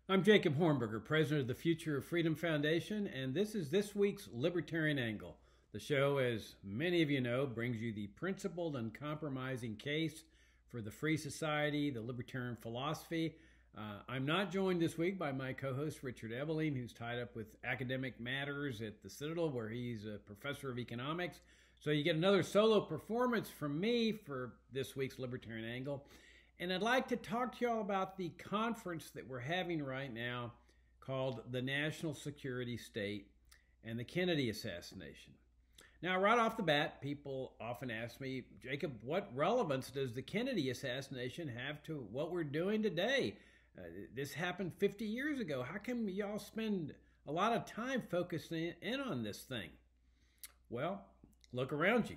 I'm Jacob Hornberger, president of the Future of Freedom Foundation, and this is this week's Libertarian Angle. The show, as many of you know, brings you the principled and compromising case for the free society, the libertarian philosophy. I'm not joined this week by my co-host Richard Ebeling, who's tied up with academic matters at the Citadel, where he's a professor of economics. So you get another solo performance from me for this week's Libertarian Angle. And I'd like to talk to you all about the conference that we're having right now called the National Security State and the Kennedy Assassination. Now, right off the bat, people often ask me, Jacob, what relevance does the Kennedy assassination have to what we're doing today? This happened 50 years ago. How come y'all spend a lot of time focusing in on this thing? Well, look around you.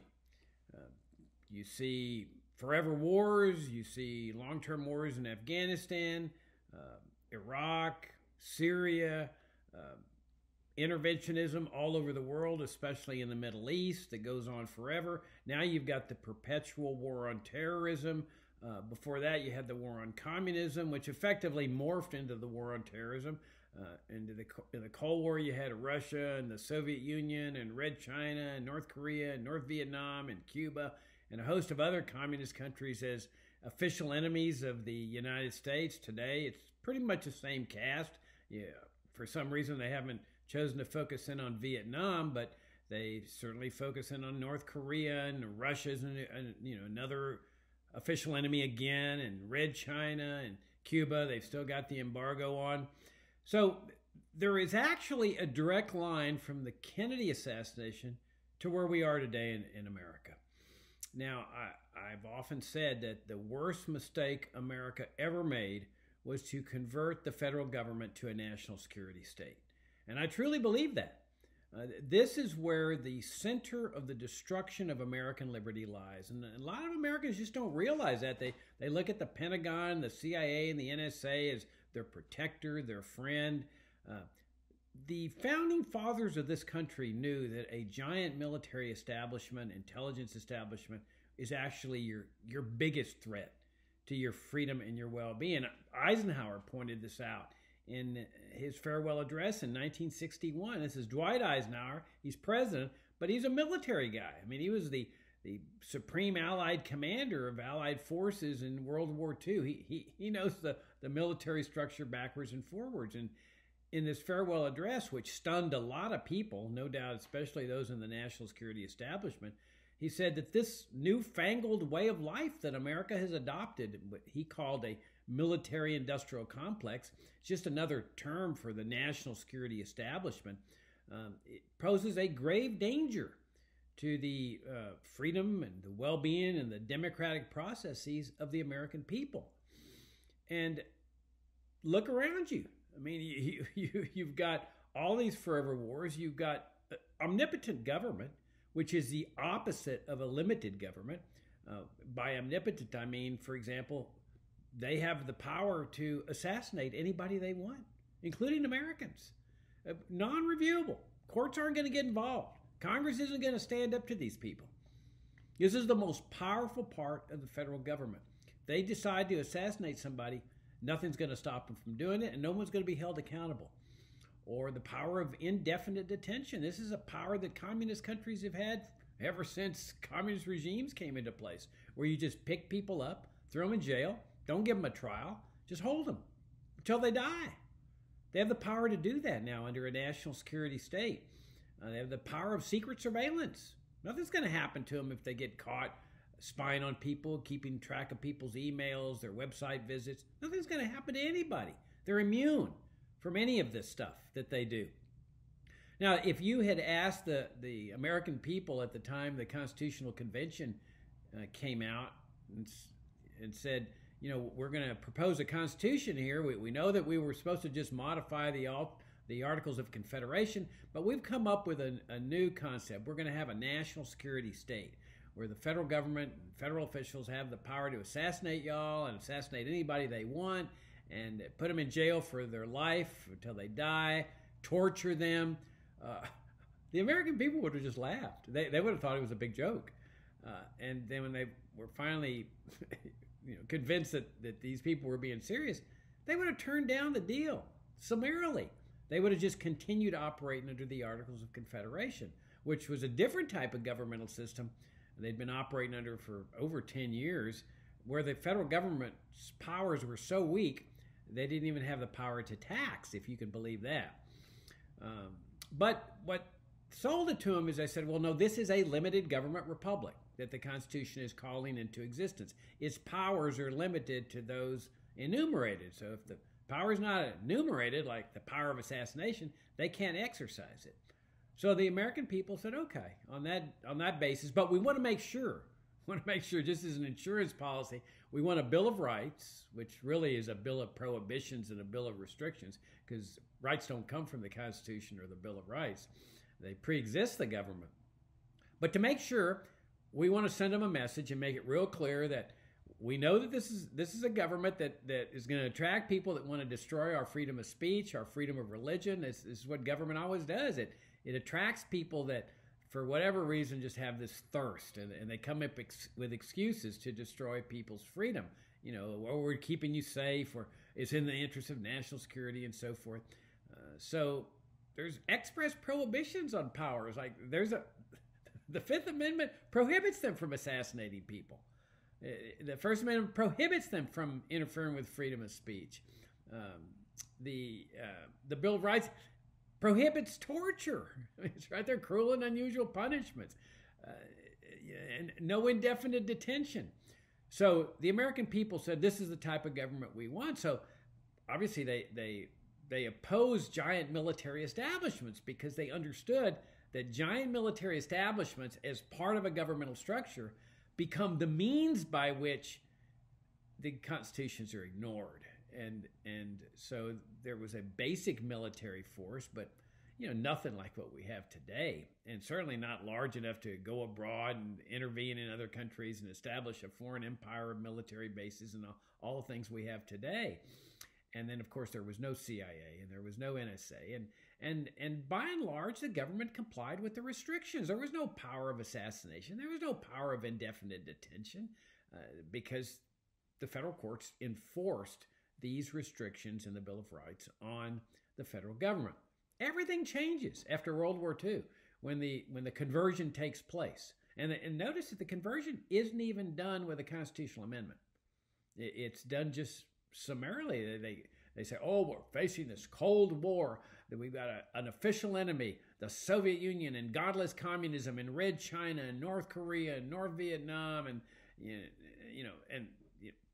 You see forever wars, you see long-term wars in Afghanistan, Iraq, Syria, interventionism all over the world, especially in the Middle East, that goes on forever. Now you've got the perpetual war on terrorism. Before that, you had the war on communism, which effectively morphed into the war on terrorism. In the Cold War, you had Russia and the Soviet Union and Red China and North Korea and North Vietnam and Cuba and a host of other communist countries as official enemies of the United States. Today, it's pretty much the same cast. Yeah, for some reason, they haven't chosen to focus in on Vietnam, but they certainly focus in on North Korea, and Russia's another official enemy again, and Red China and Cuba. They've still got the embargo on. So there is actually a direct line from the Kennedy assassination to where we are today in America. Now, I've often said that the worst mistake America ever made was to convert the federal government to a national security state. And I truly believe that. This is where the center of the destruction of American liberty lies. And a lot of Americans just don't realize that. They look at the Pentagon, the CIA, and the NSA as their protector, their friend. The founding fathers of this country knew that a giant military establishment, intelligence establishment, is actually your biggest threat to your freedom and your well-being. Eisenhower pointed this out in his farewell address in 1961. This is Dwight Eisenhower. He's president, but he's a military guy. I mean, he was the supreme Allied commander of Allied forces in World War II. He knows the military structure backwards and forwards. And in this farewell address, which stunned a lot of people, no doubt, especially those in the national security establishment, he said that this newfangled way of life that America has adopted, what he called a military-industrial complex, it's just another term for the national security establishment, it poses a grave danger to the freedom and the well-being and the democratic processes of the American people. And look around you. I mean, you've got all these forever wars. You've got omnipotent government, which is the opposite of a limited government. By omnipotent, I mean, for example, they have the power to assassinate anybody they want, including Americans. Non-reviewable. Courts aren't going to get involved. Congress isn't going to stand up to these people. This is the most powerful part of the federal government. If they decide to assassinate somebody, nothing's going to stop them from doing it, and no one's going to be held accountable. Or the power of indefinite detention. This is a power that communist countries have had ever since communist regimes came into place, where you just pick people up, throw them in jail, don't give them a trial, just hold them until they die. They have the power to do that now under a national security state. They have the power of secret surveillance. Nothing's going to happen to them if they get caught spying on people, keeping track of people's emails, their website visits. Nothing's going to happen to anybody. They're immune from any of this stuff that they do. Now, if you had asked the American people at the time the Constitutional Convention came out and said, you know, we're going to propose a constitution here. We know that we were supposed to just modify the Articles of Confederation, but we've come up with a new concept. We're going to have a national security state where the federal government and federal officials have the power to assassinate y'all and assassinate anybody they want and put them in jail for their life until they die, torture them. The American people would have just laughed. They would have thought it was a big joke. And then when they were finally convinced that these people were being serious, they would have turned down the deal summarily. They would have just continued operating under the Articles of Confederation, which was a different type of governmental system they'd been operating under for over 10 years, where the federal government's powers were so weak, they didn't even have the power to tax, if you can believe that. But what sold it to them is they said, well, no, this is a limited government republic that the Constitution is calling into existence. Its powers are limited to those enumerated. So if the power is not enumerated, like the power of assassination, they can't exercise it. So the American people said, okay, on that basis, but we want to make sure, just as an insurance policy, we want a Bill of Rights, which really is a Bill of Prohibitions and a Bill of Restrictions, because rights don't come from the Constitution or the Bill of Rights. They pre-exist the government. But to make sure, we want to send them a message and make it real clear that we know that this is a government that is going to attract people that want to destroy our freedom of speech, our freedom of religion. This is what government always does. It attracts people that, for whatever reason, just have this thirst, and they come up with excuses to destroy people's freedom. Or we're keeping you safe, or it's in the interest of national security, and so forth. So there's express prohibitions on powers. Like the Fifth Amendment prohibits them from assassinating people. The First Amendment prohibits them from interfering with freedom of speech. The Bill of Rights prohibits torture. It's right there, cruel and unusual punishments, and no indefinite detention. So the American people said, this is the type of government we want. So obviously they opposed giant military establishments, because they understood that giant military establishments, as part of a governmental structure, become the means by which the constitutions are ignored. And so there was a basic military force, but nothing like what we have today, and certainly not large enough to go abroad and intervene in other countries and establish a foreign empire of military bases and all the things we have today. And then, of course, there was no CIA and there was no NSA, and by and large, the government complied with the restrictions. There was no power of assassination. There was no power of indefinite detention, because the federal courts enforced these restrictions in the Bill of Rights on the federal government. Everything changes after World War II when the conversion takes place. And notice that the conversion isn't even done with a constitutional amendment. It's done just summarily. They say, oh, we're facing this Cold War, that we've got an official enemy, the Soviet Union, and godless communism, and Red China, and North Korea, and North Vietnam, and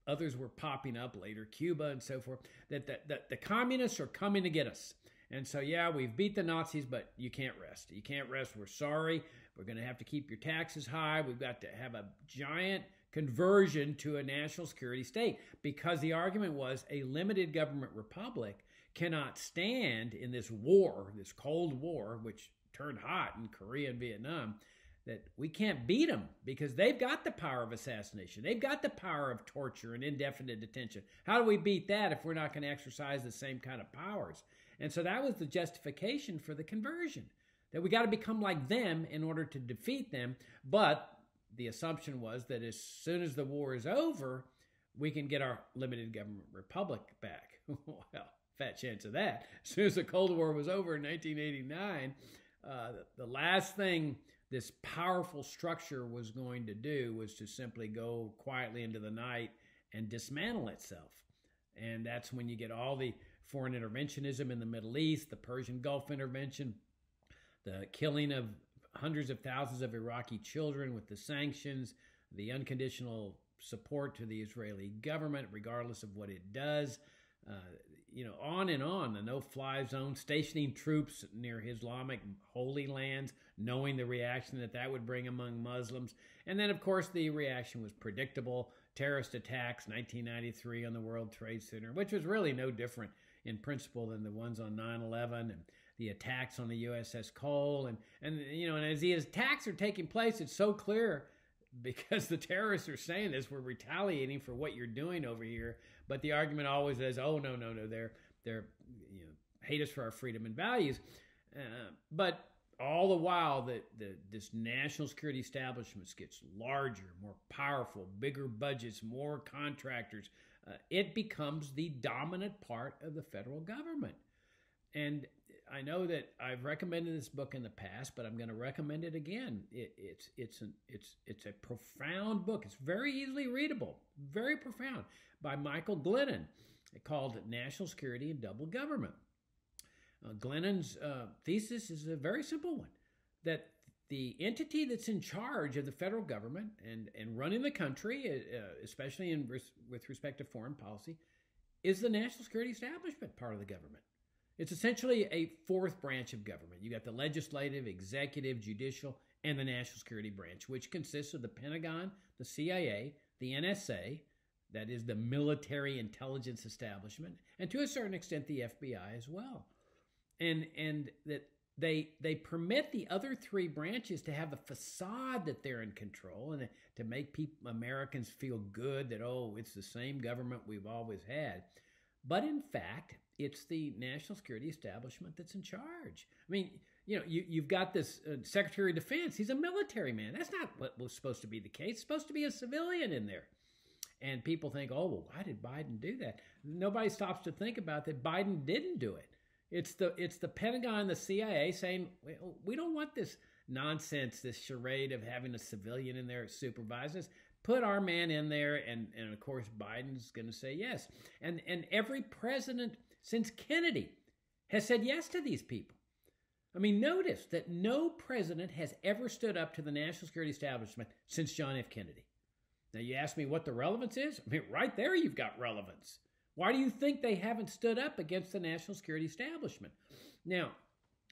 others were popping up later, Cuba and so forth, that the communists are coming to get us. And so, yeah, we've beat the Nazis, but you can't rest. You can't rest. We're sorry. We're going to have to keep your taxes high. We've got to have a giant conversion to a national security state, because the argument was a limited government republic cannot stand in this war, this Cold War, which turned hot in Korea and Vietnam, that we can't beat them because they've got the power of assassination. They've got the power of torture and indefinite detention. How do we beat that if we're not going to exercise the same kind of powers? And so that was the justification for the conversion, that we got to become like them in order to defeat them. But the assumption was that as soon as the war is over, we can get our limited government republic back. Well, fat chance of that. As soon as the Cold War was over in 1989, the last thing this powerful structure was going to do was to simply go quietly into the night and dismantle itself. And that's when you get all the foreign interventionism in the Middle East, the Persian Gulf intervention, the killing of hundreds of thousands of Iraqi children with the sanctions, the unconditional support to the Israeli government, regardless of what it does, on and on, the no-fly zone, stationing troops near Islamic holy lands, knowing the reaction that would bring among Muslims. And then, of course, the reaction was predictable. Terrorist attacks, 1993 on the World Trade Center, which was really no different in principle than the ones on 9/11 and the attacks on the USS Cole. And as the attacks are taking place, it's so clear, because the terrorists are saying this, we're retaliating for what you're doing over here. But the argument always is, oh, no, they're hate us for our freedom and values. But all the while that this national security establishment gets larger, more powerful, bigger budgets, more contractors, it becomes the dominant part of the federal government. And I know that I've recommended this book in the past, but I'm going to recommend it again. It's a profound book. It's very easily readable, very profound, by Michael Glennon, called National Security and Double Government. Glennon's thesis is a very simple one, that the entity that's in charge of the federal government and running the country, especially with respect to foreign policy, is the national security establishment part of the government. It's essentially a fourth branch of government. You got the legislative, executive, judicial, and the national security branch, which consists of the Pentagon, the CIA, the NSA, that is the military intelligence establishment, and to a certain extent the FBI as well. And that they permit the other three branches to have the facade that they're in control and to make Americans feel good that, oh, it's the same government we've always had. But in fact, it's the national security establishment that's in charge. I mean, you've got this Secretary of Defense. He's a military man. That's not what was supposed to be the case. It's supposed to be a civilian in there. And people think, oh, well, why did Biden do that? Nobody stops to think about that Biden didn't do it. It's the Pentagon and the CIA saying, we don't want this nonsense, this charade of having a civilian in there supervising us. Put our man in there, and of course Biden's going to say yes. And every president since Kennedy has said yes to these people. I mean, notice that no president has ever stood up to the national security establishment since John F. Kennedy. Now, you ask me what the relevance is? I mean, right there you've got relevance. Why do you think they haven't stood up against the national security establishment? Now,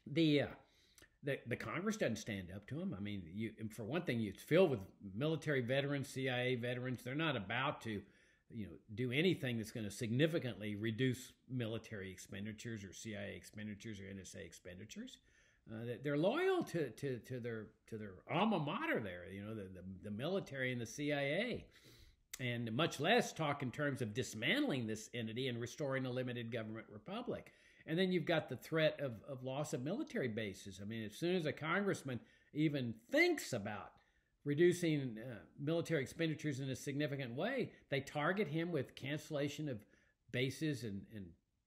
the Congress doesn't stand up to them. I mean, for one thing, it's filled with military veterans, CIA veterans. They're not about to, do anything that's going to significantly reduce military expenditures or CIA expenditures or NSA expenditures. They're loyal to their alma mater there, the military and the CIA. And much less talk in terms of dismantling this entity and restoring a limited government republic. And then you've got the threat of loss of military bases. I mean, as soon as a congressman even thinks about reducing military expenditures in a significant way, they target him with cancellation of bases and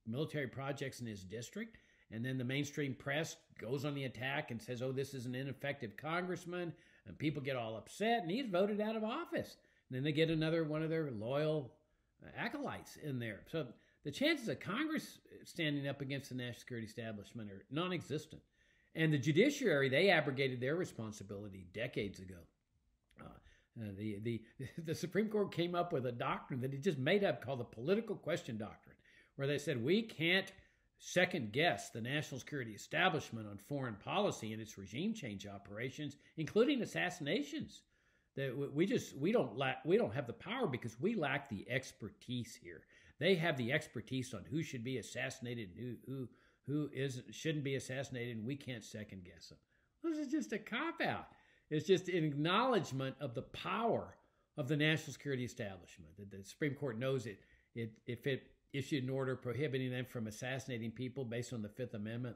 military projects in his district. And then the mainstream press goes on the attack and says, oh, this is an ineffective congressman. And people get all upset, and he's voted out of office. And then they get another one of their loyal acolytes in there. So the chances of Congress standing up against the national security establishment are non-existent. And the judiciary, they abrogated their responsibility decades ago. The Supreme Court came up with a doctrine that it just made up called the political question doctrine, where they said we can't second guess the national security establishment on foreign policy and its regime change operations, including assassinations. That we don't have the power because we lack the expertise here. They have the expertise on who should be assassinated and who shouldn't be assassinated, and we can't second guess them. This is just a cop-out. It's just an acknowledgement of the power of the national security establishment. That the Supreme Court knows if it issued an order prohibiting them from assassinating people based on the Fifth Amendment,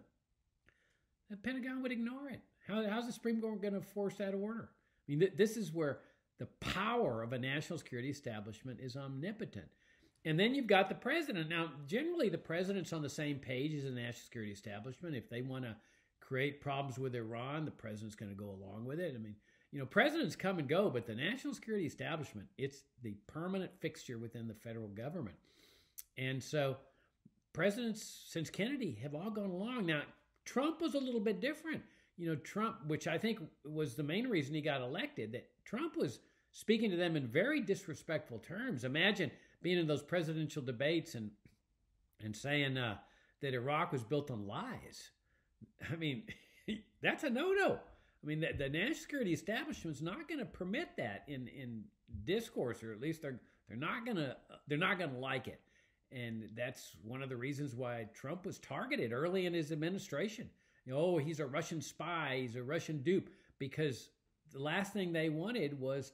the Pentagon would ignore it. How's the Supreme Court going to enforce that order? I mean, this is where the power of a national security establishment is omnipotent. And then you've got the president. Now, generally, the president's on the same page as the national security establishment. If they want to create problems with Iran, the president's going to go along with it. I mean, presidents come and go, but the national security establishment, it's the permanent fixture within the federal government. And so presidents since Kennedy have all gone along. Now, Trump was a little bit different. Trump, which I think was the main reason he got elected, that Trump was speaking to them in very disrespectful terms. Imagine being in those presidential debates and saying that Iraq was built on lies. I mean, that's a no-no. I mean, the national security establishment's not going to permit that in discourse, or at least they're not going to like it. And that's one of the reasons why Trump was targeted early in his administration. He's a Russian spy, he's a Russian dupe, because the last thing they wanted was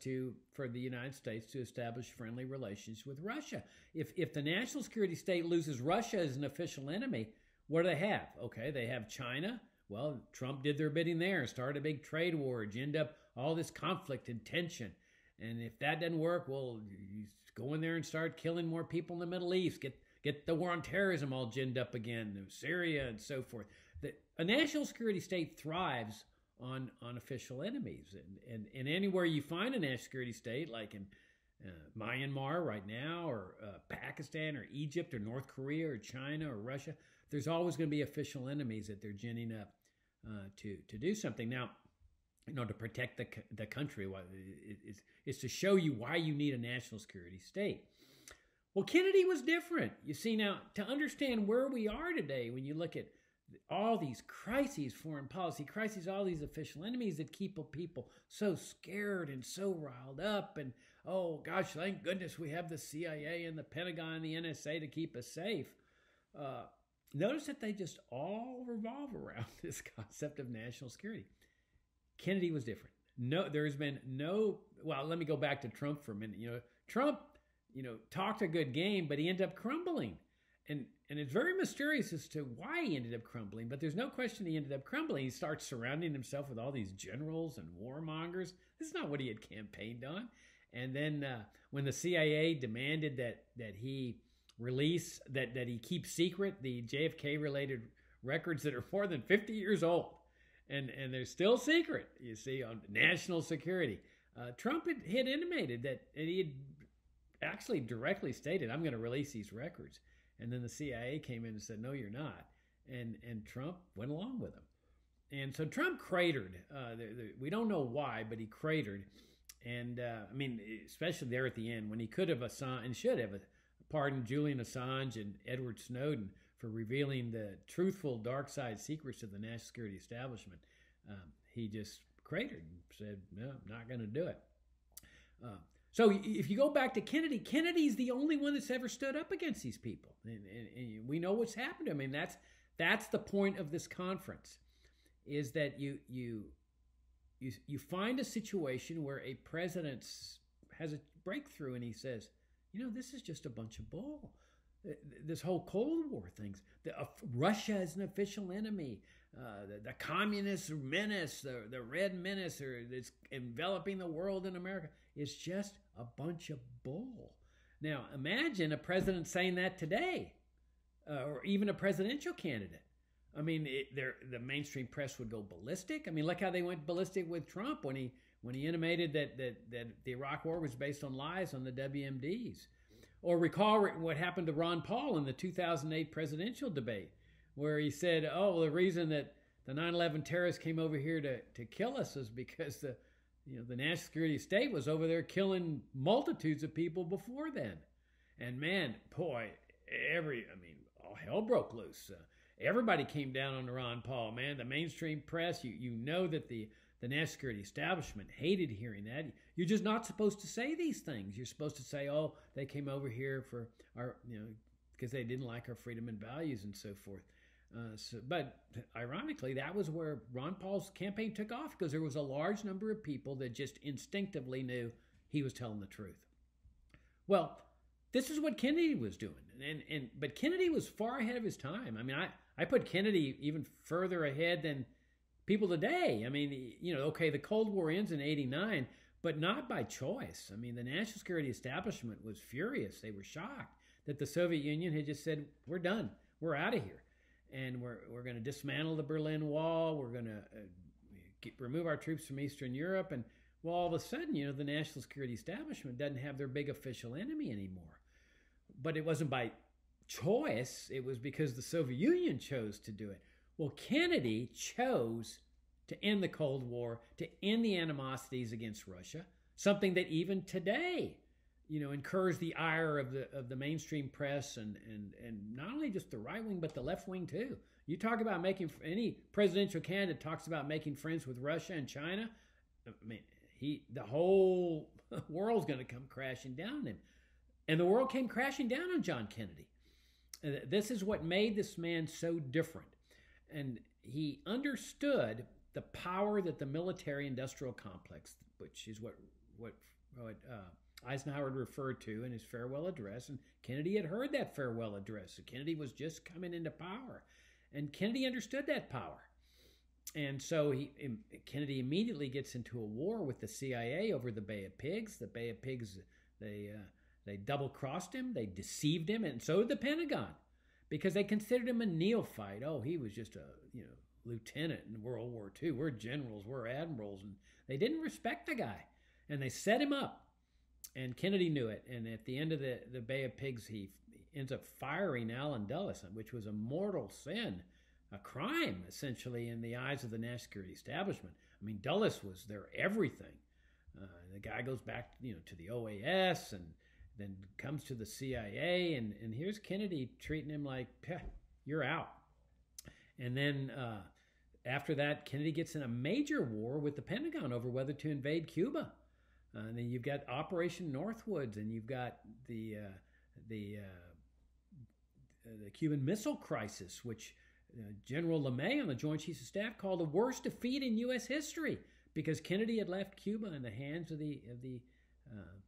for the United States to establish friendly relations with Russia. If the national security state loses Russia as an official enemy, what do they have? Okay, they have China, Well, Trump did their bidding there and started a big trade war, ginned up all this conflict and tension. And if that doesn't work, well, you go in there and start killing more people in the Middle East. Get the war on terrorism all ginned up again, Syria and so forth. A national security state thrives on official enemies. And anywhere you find a national security state, like in Myanmar right now, or Pakistan, or Egypt, or North Korea, or China, or Russia, there's always going to be official enemies that they're ginning up to do something. Now, to protect the country, it's to show you why you need a national security state. Well, Kennedy was different. You see, now, to understand where we are today, when you look at all these crises, foreign policy crises, all these official enemies that keep people so scared and so riled up, and oh gosh, thank goodness we have the CIA and the Pentagon and the NSA to keep us safe. Notice that they just all revolve around this concept of national security. Kennedy was different. No, there's been no. Well, let me go back to Trump for a minute. Trump, talked a good game, but he ended up crumbling. And it's very mysterious as to why he ended up crumbling, but there's no question he ended up crumbling. He starts surrounding himself with all these generals and warmongers. This is not what he had campaigned on. And then when the CIA demanded that he release, that he keep secret the JFK-related records that are more than 50 years old, and they're still secret, you see, on national security. Trump had intimated that he had actually directly stated, I'm going to release these records. And then the CIA came in and said, no, you're not. And Trump went along with him. And so Trump cratered. We don't know why, but he cratered. And especially there at the end, when he could have and should have pardoned Julian Assange and Edward Snowden for revealing the truthful dark side secrets of the national security establishment. He just cratered and said, no, I'm not going to do it. So if you go back to Kennedy, Kennedy's the only one that's ever stood up against these people. And we know what's happened to him. That's the point of this conference, is that you find a situation where a president has a breakthrough and he says, this is just a bunch of bull. This whole Cold War things. Russia is an official enemy. The communist menace, the red menace that's enveloping the world in America is just a bunch of bull. Now, imagine a president saying that today, or even a presidential candidate. The mainstream press would go ballistic. Look how they went ballistic with Trump when he intimated that the Iraq War was based on lies on the WMDs. Or recall what happened to Ron Paul in the 2008 presidential debate, where he said, the reason that the 9/11 terrorists came over here to kill us is because the national security state was over there killing multitudes of people before then. And man, boy, all hell broke loose. Everybody came down on Ron Paul, man. The mainstream press, you know that the national security establishment hated hearing that. You're just not supposed to say these things. You're supposed to say, they came over here for our, because they didn't like our freedom and values and so forth. But ironically, that was where Ron Paul's campaign took off, because there was a large number of people that just instinctively knew he was telling the truth. Well, this is what Kennedy was doing, but Kennedy was far ahead of his time. I put Kennedy even further ahead than people today. The Cold War ends in '89, but not by choice. The national security establishment was furious. They were shocked that the Soviet Union had just said, we're done. We're out of here. And we're going to dismantle the Berlin Wall. We're going to remove our troops from Eastern Europe. And well, all of a sudden, the national security establishment doesn't have their big official enemy anymore. But it wasn't by choice. It was because the Soviet Union chose to do it. Well, Kennedy chose to end the Cold War, to end the animosities against Russia, something that even today, incurs the ire of the mainstream press and not only just the right wing, but the left wing too. You talk about any presidential candidate talks about making friends with Russia and China. The whole world's going to come crashing down on him. And the world came crashing down on John Kennedy. This is what made this man so different. And he understood the power that the military-industrial complex, which is what Eisenhower referred to in his farewell address, and Kennedy had heard that farewell address. So Kennedy was just coming into power, and Kennedy understood that power. And so Kennedy immediately gets into a war with the CIA over the Bay of Pigs. The Bay of Pigs, they double-crossed him, they deceived him, and so did the Pentagon, because they considered him a neophyte. Oh, he was just a lieutenant in World War II. We're generals, we're admirals, and they didn't respect the guy, and they set him up. And Kennedy knew it. And at the end of the Bay of Pigs, he ends up firing Allen Dulles, which was a mortal sin, a crime, essentially, in the eyes of the national security establishment. I mean, Dulles was their everything. The guy goes back, to the OAS and then comes to the CIA. And here's Kennedy treating him like, you're out. And then after that, Kennedy gets in a major war with the Pentagon over whether to invade Cuba. And then you've got Operation Northwoods, and you've got the Cuban Missile Crisis, which General LeMay on the Joint Chiefs of Staff called the worst defeat in U.S. history, because Kennedy had left Cuba in the hands of the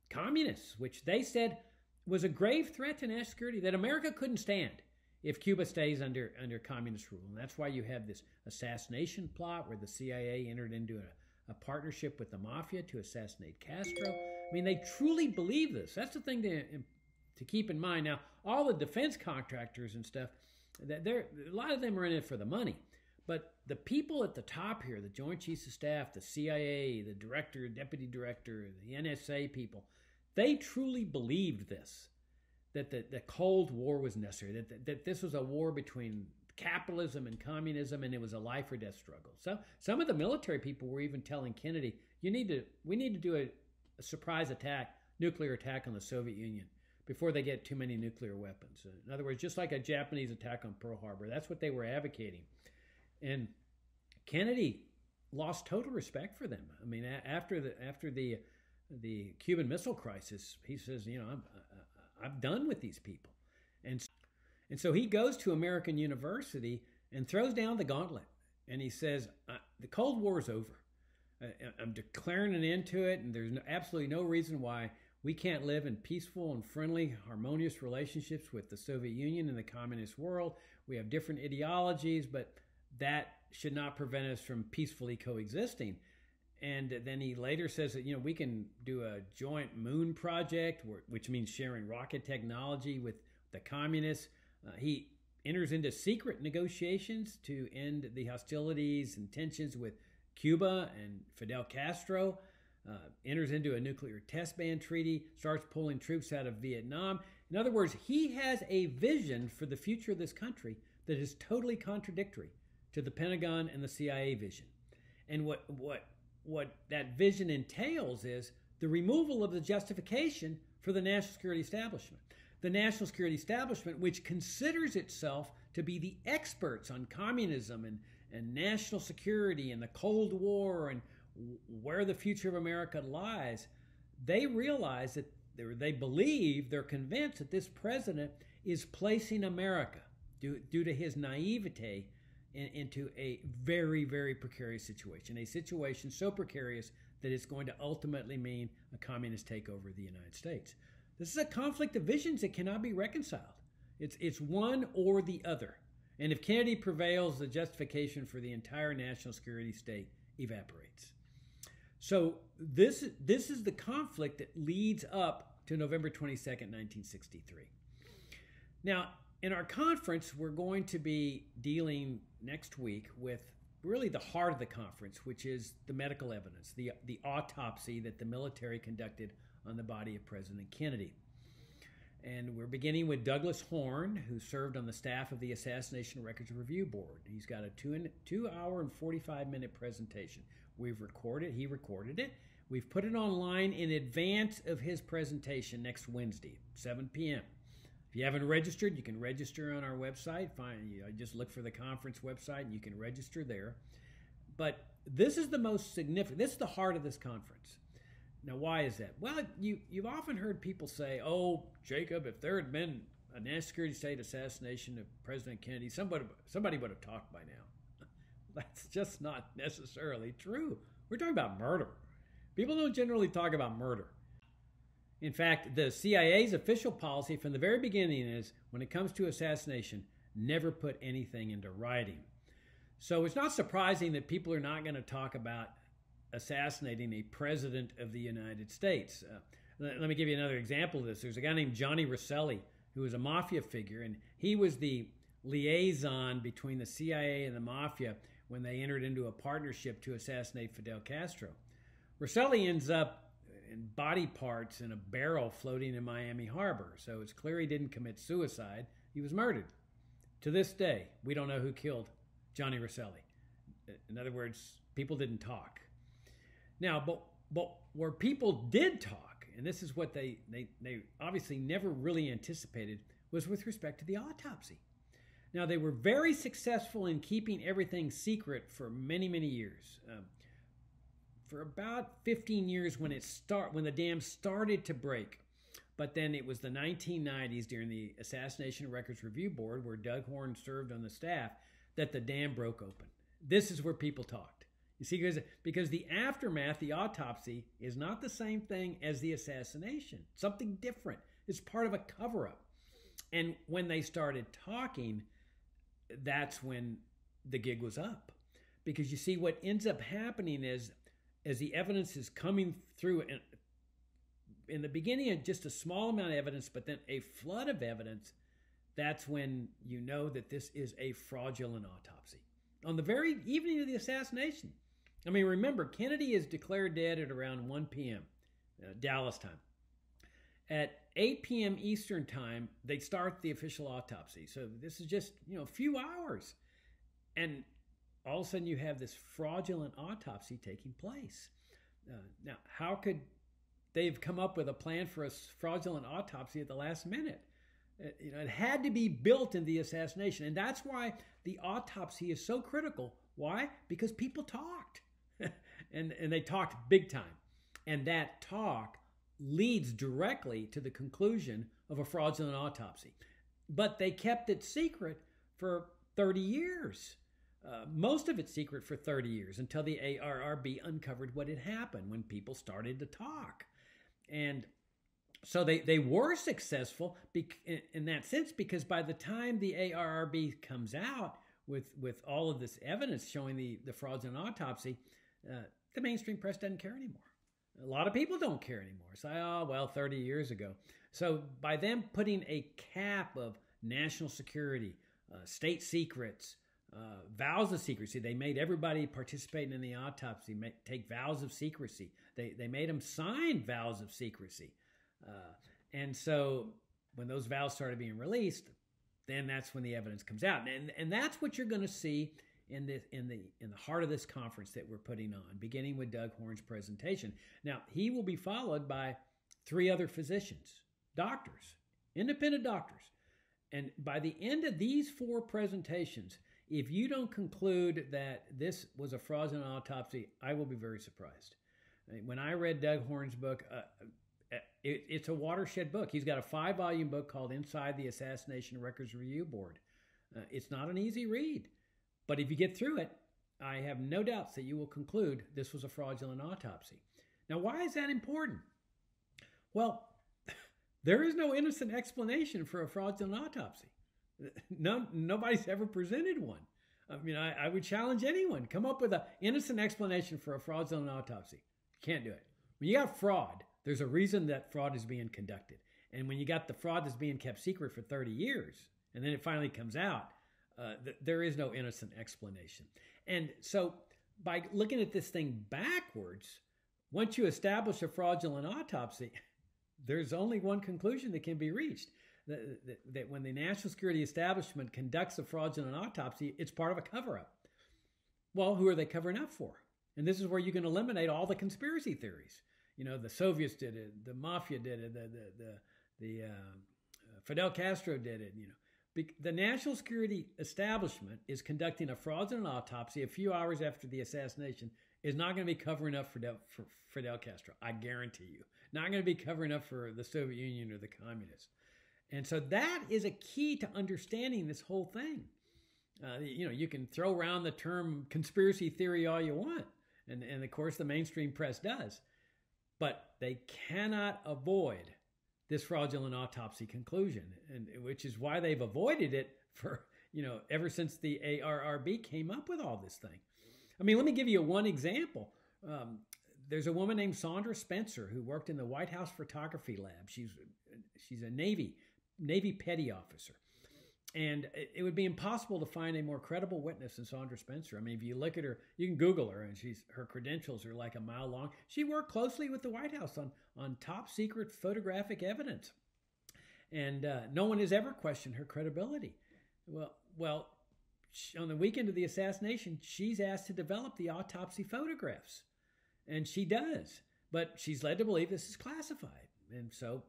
communists, which they said was a grave threat to national security that America couldn't stand if Cuba stays under communist rule. And that's why you have this assassination plot where the CIA entered into a partnership with the mafia to assassinate Castro. I mean, they truly believe this. That's the thing to keep in mind. Now, all the defense contractors and stuff, a lot of them are in it for the money. But the people at the top here, the Joint Chiefs of Staff, the CIA, the director, deputy director, the NSA people, they truly believed this, that the Cold War was necessary, that this was a war between capitalism and communism, and it was a life or death struggle. So some of the military people were even telling Kennedy, we need to do a surprise attack, nuclear attack on the Soviet Union before they get too many nuclear weapons. In other words, just like a Japanese attack on Pearl Harbor, that's what they were advocating. And Kennedy lost total respect for them. I mean, after the Cuban Missile Crisis, he says, I'm done with these people. And so he goes to American University and throws down the gauntlet. And he says, the Cold War is over. I'm declaring an end to it, and there's absolutely no reason why we can't live in peaceful and friendly, harmonious relationships with the Soviet Union and the communist world. We have different ideologies, but that should not prevent us from peacefully coexisting. And then he later says that, we can do a joint moon project, which means sharing rocket technology with the communists. He enters into secret negotiations to end the hostilities and tensions with Cuba and Fidel Castro, enters into a nuclear test ban treaty, starts pulling troops out of Vietnam. In other words, he has a vision for the future of this country that is totally contradictory to the Pentagon and the CIA vision. And what that vision entails is the removal of the justification for the national security establishment. The national security establishment, which considers itself to be the experts on communism and national security and the Cold War and where the future of America lies, they realize that they believe, they're convinced that this president is placing America, due to his naivete, into a very, very precarious situation, a situation so precarious that it's going to ultimately mean a communist takeover of the United States. This is a conflict of visions that cannot be reconciled. It's one or the other. And if Kennedy prevails, the justification for the entire national security state evaporates. So this is the conflict that leads up to November 22nd, 1963. Now, in our conference, we're going to be dealing next week with really the heart of the conference, which is the medical evidence, the autopsy that the military conducted on the body of President Kennedy. And we're beginning with Douglas Horn, who served on the staff of the Assassination Records Review Board. He's got a 2 hour and 45-minute presentation. He recorded it. We've put it online in advance of his presentation next Wednesday, 7 p.m. If you haven't registered, you can register on our website. Just look for the conference website and you can register there. But this is the most significant, this is the heart of this conference. Now, why is that? Well, you've often heard people say, oh, Jacob, if there had been a national security state assassination of President Kennedy, somebody would have talked by now. That's just not necessarily true. We're talking about murder. People don't generally talk about murder. In fact, the CIA's official policy from the very beginning is, when it comes to assassination, never put anything into writing. So it's not surprising that people are not going to talk about assassinating a president of the United States. Let me give you another example of this. There's a guy named Johnny Rosselli, who was a mafia figure, and he was the liaison between the CIA and the mafia when they entered into a partnership to assassinate Fidel Castro. Rosselli ends up in body parts in a barrel floating in Miami Harbor, so it's clear he didn't commit suicide. He was murdered. To this day, we don't know who killed Johnny Rosselli. In other words, people didn't talk. Now, but where people did talk, and this is what they obviously never really anticipated, was with respect to the autopsy. Now, they were very successful in keeping everything secret for many, many years. For about 15 years when the dam started to break. But then it was the 1990s during the Assassination Records Review Board, where Doug Horne served on the staff, that the dam broke open. This is where people talked. You see, because the aftermath, the autopsy, is not the same thing as the assassination. Something different. It's part of a cover-up. And when they started talking, that's when the gig was up. Because you see, what ends up happening is, as the evidence is coming through, in the beginning, just a small amount of evidence, but then a flood of evidence, that's when you know that this is a fraudulent autopsy. On the very evening of the assassination. I mean, remember, Kennedy is declared dead at around 1 p.m., Dallas time. At 8 p.m. Eastern time, they start the official autopsy. So this is just, a few hours. And all of a sudden you have this fraudulent autopsy taking place. Now, how could they have come up with a plan for a fraudulent autopsy at the last minute? It had to be built in the assassination. And that's why the autopsy is so critical. Why? Because people talked. and they talked big time. And that talk leads directly to the conclusion of a fraudulent autopsy. But they kept it secret for 30 years. Most of it secret for 30 years until the ARRB uncovered what had happened when people started to talk. And so they were successful in that sense, because by the time the ARRB comes out with all of this evidence showing the fraudulent autopsy, the mainstream press doesn't care anymore. A lot of people don't care anymore. Say, 30 years ago. So by them putting a cap of national security, state secrets, vows of secrecy, they made everybody participating in the autopsy take vows of secrecy. They made them sign vows of secrecy. And so when those vows started being released, then that's when the evidence comes out. And that's what you're going to see in the heart of this conference that we're putting on, beginning with Doug Horne's presentation. Now, he will be followed by 3 other physicians, doctors, independent doctors. And by the end of these 4 presentations, if you don't conclude that this was a fraudulent autopsy, I will be very surprised. When I read Doug Horne's book, it's a watershed book. He's got a 5-volume book called Inside the Assassination Records Review Board. It's not an easy read. But if you get through it, I have no doubts that you will conclude this was a fraudulent autopsy. Now, why is that important? Well, there is no innocent explanation for a fraudulent autopsy. Nobody's ever presented one. I mean, I would challenge anyone. Come up with an innocent explanation for a fraudulent autopsy. You can't do it. When you got fraud, there's a reason that fraud is being conducted. And when you got the fraud that's being kept secret for 30 years, and then it finally comes out, there is no innocent explanation. And so by looking at this thing backwards, once you establish a fraudulent autopsy, there's only one conclusion that can be reached. That when the national security establishment conducts a fraudulent autopsy, it's part of a cover-up. Well, who are they covering up for? And this is where you can eliminate all the conspiracy theories. The Soviets did it, the mafia did it, the Fidel Castro did it. The national security establishment is conducting a fraudulent autopsy a few hours after the assassination. Is not going to be covering up for Fidel Castro. I guarantee you. Not going to be covering up for the Soviet Union or the communists. And so that is a key to understanding this whole thing. You can throw around the term conspiracy theory all you want. And of course, the mainstream press does. But they cannot avoid this fraudulent autopsy conclusion, and which is why they've avoided it for ever since the ARRB came up with all this thing. I mean, let me give you one example. There's a woman named Sandra Spencer who worked in the White House photography lab. She's a Navy petty officer. And it would be impossible to find a more credible witness than Sandra Spencer. I mean, if you look at her, you can Google her, and her credentials are like a mile long. She worked closely with the White House on top secret photographic evidence. And no one has ever questioned her credibility. Well, on the weekend of the assassination, she's asked to develop the autopsy photographs. And she does. But she's led to believe this is classified. And so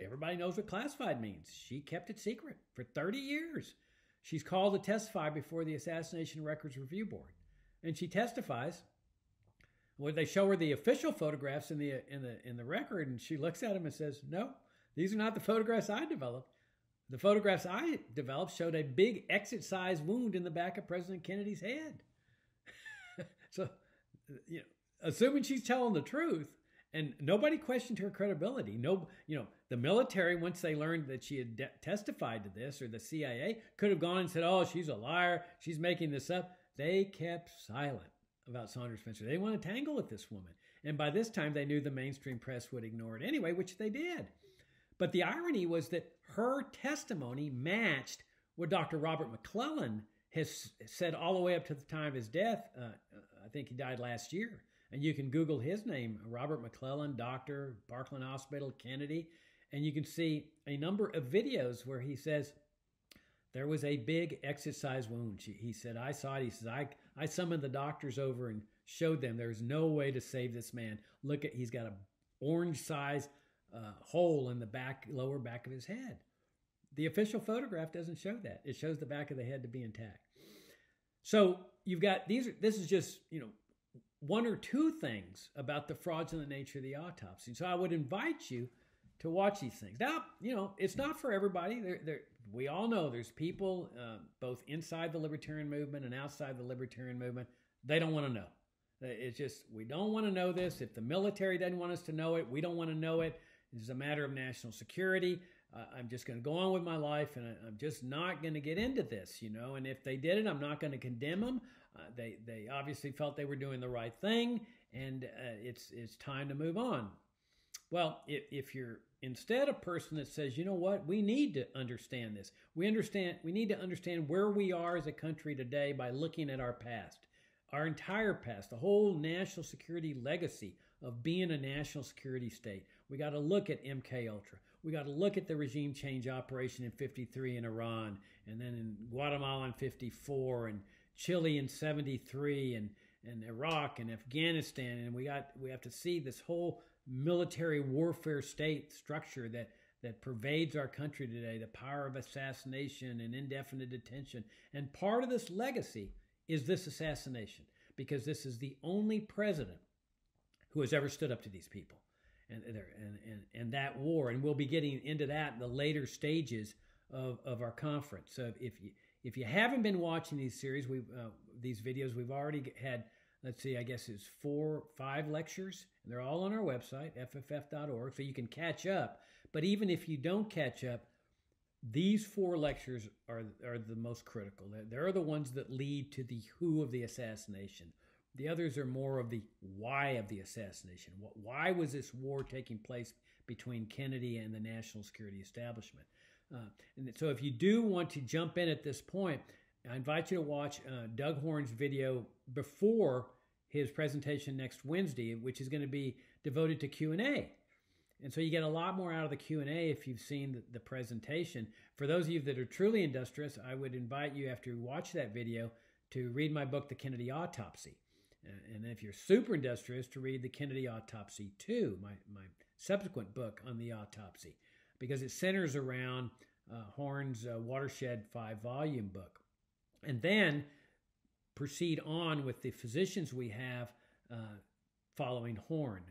everybody knows what classified means. She kept it secret for 30 years. She's called to testify before the Assassination Records Review Board. And she testifies. Well, they show her the official photographs in the record, and she looks at them and says, "No, these are not the photographs I developed. The photographs I developed showed a big exit-size wound in the back of President Kennedy's head." So, assuming she's telling the truth, and nobody questioned her credibility. The military, once they learned that she had testified to this, or the CIA, could have gone and said, "Oh, she's a liar. She's making this up." They kept silent about Sandra Spencer. They didn't want to tangle with this woman. And by this time, they knew the mainstream press would ignore it anyway, which they did. But the irony was that her testimony matched what Dr. Robert McClellan has said all the way up to the time of his death. I think he died last year. And you can Google his name, Robert McClellan, doctor, Parkland Hospital, Kennedy, and you can see a number of videos where he says there was a big exit-size wound. He said, "I saw it." He says, I summoned the doctors over and showed them there's no way to save this man. Look he's got an orange-size hole in the lower back of his head. The official photograph doesn't show that. It shows the back of the head to be intact. So you've got this is just, one or two things about the fraudulent nature of the autopsy. So I would invite you to watch these things. Now, it's not for everybody. We all know there's people both inside the libertarian movement and outside the libertarian movement. They don't want to know. It's just, we don't want to know this. If the military doesn't want us to know it, we don't want to know it. It's a matter of national security. I'm just going to go on with my life, and I'm just not going to get into this, And if they did it, I'm not going to condemn them. They obviously felt they were doing the right thing, and it's time to move on. Well, if you're instead a person that says, you know what, we need to understand this. We need to understand where we are as a country today by looking at our past. Our entire past, the whole national security legacy of being a national security state. We got to look at MK Ultra. We got to look at the regime change operation in 53 in Iran, and then in Guatemala in 54, and Chile in 73, and Iraq and Afghanistan. And we have to see this whole military warfare state structure that pervades our country today, the power of assassination and indefinite detention. And part of this legacy is this assassination, because this is the only president who has ever stood up to these people and that war. And we'll be getting into that in the later stages of our conference. So if you haven't been watching these series, these videos, we've already had, let's see, I guess it's 5 lectures, and they're all on our website, fff.org, so you can catch up. But even if you don't catch up, these 4 lectures are the most critical. They're the ones that lead to the who of the assassination. The others are more of the why of the assassination. Why was this war taking place between Kennedy and the national security establishment? And so if you do want to jump in at this point, I invite you to watch Doug Horn's video before his presentation next Wednesday, which is going to be devoted to Q&A. And so you get a lot more out of the Q&A if you've seen the presentation. For those of you that are truly industrious, I would invite you, after you watch that video, to read my book, The Kennedy Autopsy. And if you're super industrious, to read The Kennedy Autopsy 2, my subsequent book on the autopsy, because it centers around Horn's Watershed 5-volume book. And then proceed on with the physicians we have following Horn,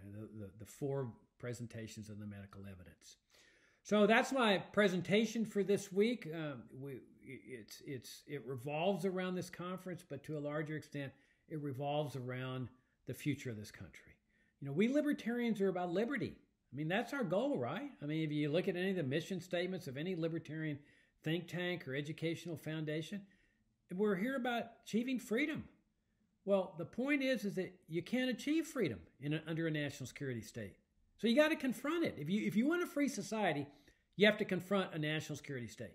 the 4 presentations of the medical evidence. So that's my presentation for this week. It revolves around this conference, but to a larger extent, it revolves around the future of this country. We libertarians are about liberty. I mean, that's our goal, right? I mean, if you look at any of the mission statements of any libertarian think tank or educational foundation, we're here about achieving freedom. Well, the point is that you can't achieve freedom under a national security state. So you got to confront it. If you want a free society, you have to confront a national security state,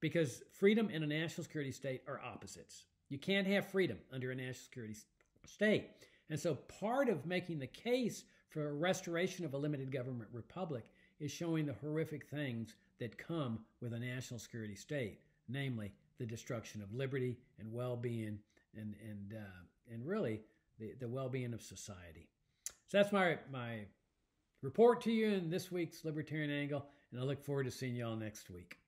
because freedom and a national security state are opposites. You can't have freedom under a national security state. And so part of making the case for a restoration of a limited government republic is showing the horrific things that come with a national security state, namely the destruction of liberty and well-being and really the well-being of society. So that's my report to you in this week's Libertarian Angle, and I look forward to seeing you all next week.